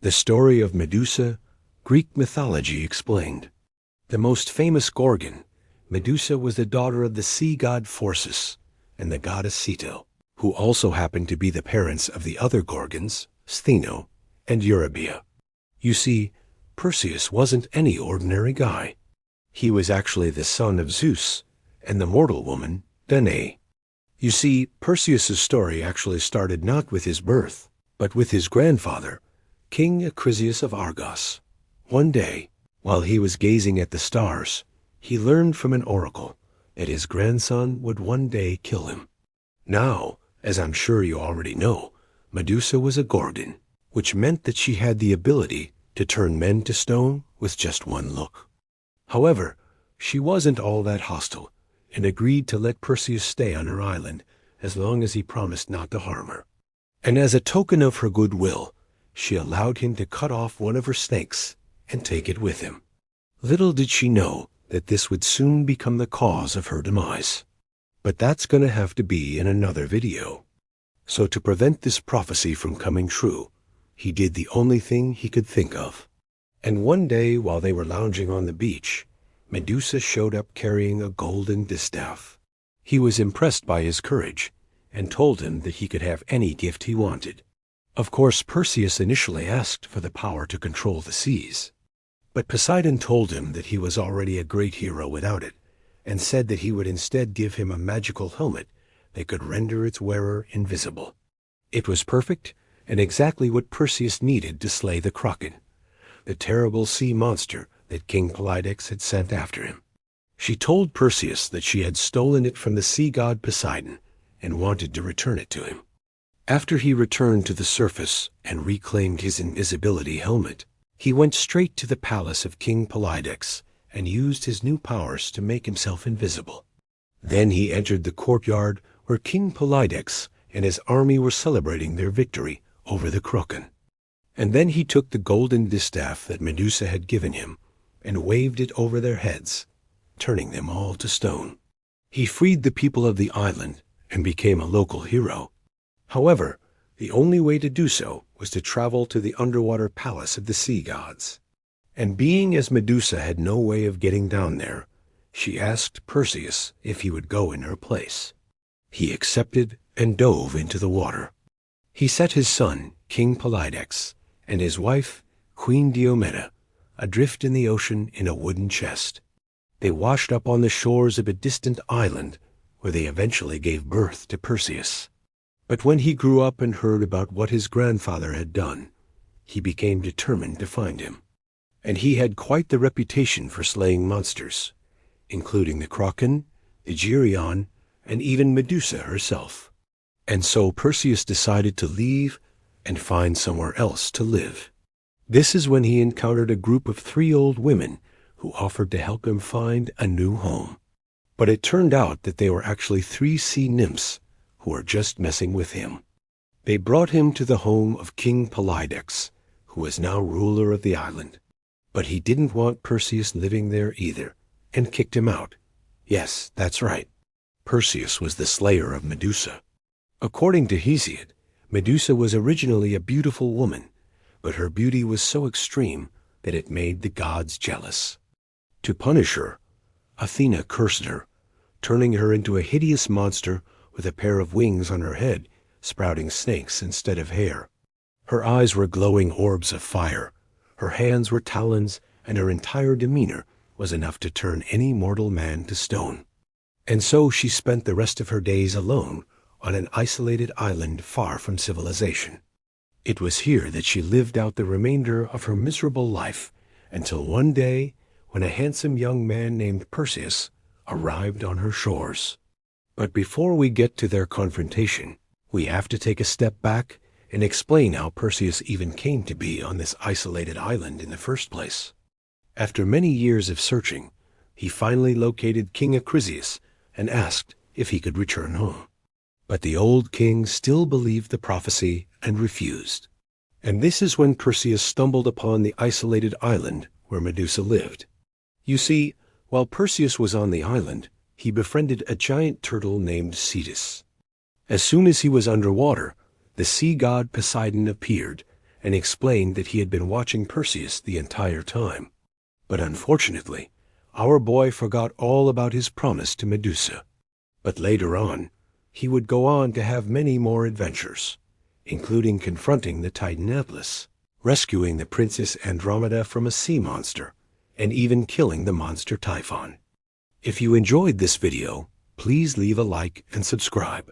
The story of Medusa, Greek mythology explained. The most famous Gorgon, Medusa, was the daughter of the sea god Phorcys and the goddess Ceto, who also happened to be the parents of the other Gorgons, Stheno and Eurybia. You see, Perseus wasn't any ordinary guy. He was actually the son of Zeus and the mortal woman, Danae. You see, Perseus's story actually started not with his birth, but with his grandfather, King Acrisius of Argos. One day, while he was gazing at the stars, he learned from an oracle that his grandson would one day kill him. Now, as I'm sure you already know, Medusa was a Gorgon, which meant that she had the ability to turn men to stone with just one look. However, she wasn't all that hostile and agreed to let Perseus stay on her island as long as he promised not to harm her. And as a token of her goodwill, she allowed him to cut off one of her snakes and take it with him. Little did she know that this would soon become the cause of her demise. But that's going to have to be in another video. So to prevent this prophecy from coming true, he did the only thing he could think of. And one day while they were lounging on the beach, Medusa showed up carrying a golden distaff. He was impressed by his courage and told him that he could have any gift he wanted. Of course, Perseus initially asked for the power to control the seas. But Poseidon told him that he was already a great hero without it, and said that he would instead give him a magical helmet that could render its wearer invisible. It was perfect and exactly what Perseus needed to slay the Kraken, the terrible sea monster that King Polydex had sent after him. She told Perseus that she had stolen it from the sea god Poseidon and wanted to return it to him. After he returned to the surface and reclaimed his invisibility helmet, he went straight to the palace of King Polydex and used his new powers to make himself invisible. Then he entered the courtyard where King Polydex and his army were celebrating their victory over the Kraken. And then he took the golden distaff that Medusa had given him and waved it over their heads, turning them all to stone. He freed the people of the island and became a local hero. However, the only way to do so was to travel to the underwater palace of the sea gods. And being as Medusa had no way of getting down there, she asked Perseus if he would go in her place. He accepted and dove into the water. He set his son, King Polydex, and his wife, Queen Diomede, adrift in the ocean in a wooden chest. They washed up on the shores of a distant island where they eventually gave birth to Perseus. But when he grew up and heard about what his grandfather had done, he became determined to find him. And he had quite the reputation for slaying monsters, including the Kraken, the Geryon, and even Medusa herself. And so Perseus decided to leave and find somewhere else to live. This is when he encountered a group of 3 old women who offered to help him find a new home. But it turned out that they were actually 3 sea nymphs who were just messing with him. They brought him to the home of King Polydex, who was now ruler of the island. But he didn't want Perseus living there either, and kicked him out. Yes, that's right. Perseus was the slayer of Medusa. According to Hesiod, Medusa was originally a beautiful woman, but her beauty was so extreme that it made the gods jealous. To punish her, Athena cursed her, turning her into a hideous monster with a pair of wings on her head, sprouting snakes instead of hair. Her eyes were glowing orbs of fire, her hands were talons, and her entire demeanor was enough to turn any mortal man to stone. And so she spent the rest of her days alone on an isolated island far from civilization. It was here that she lived out the remainder of her miserable life until one day when a handsome young man named Perseus arrived on her shores. But before we get to their confrontation, we have to take a step back and explain how Perseus even came to be on this isolated island in the first place. After many years of searching, he finally located King Acrisius and asked if he could return home. But the old king still believed the prophecy and refused. And this is when Perseus stumbled upon the isolated island where Medusa lived. You see, while Perseus was on the island, he befriended a giant turtle named Cetus. As soon as he was underwater, the sea god Poseidon appeared and explained that he had been watching Perseus the entire time. But unfortunately, our boy forgot all about his promise to Medusa. But later on, he would go on to have many more adventures, including confronting the Titan Atlas, rescuing the Princess Andromeda from a sea monster, and even killing the monster Typhon. If you enjoyed this video, please leave a like and subscribe.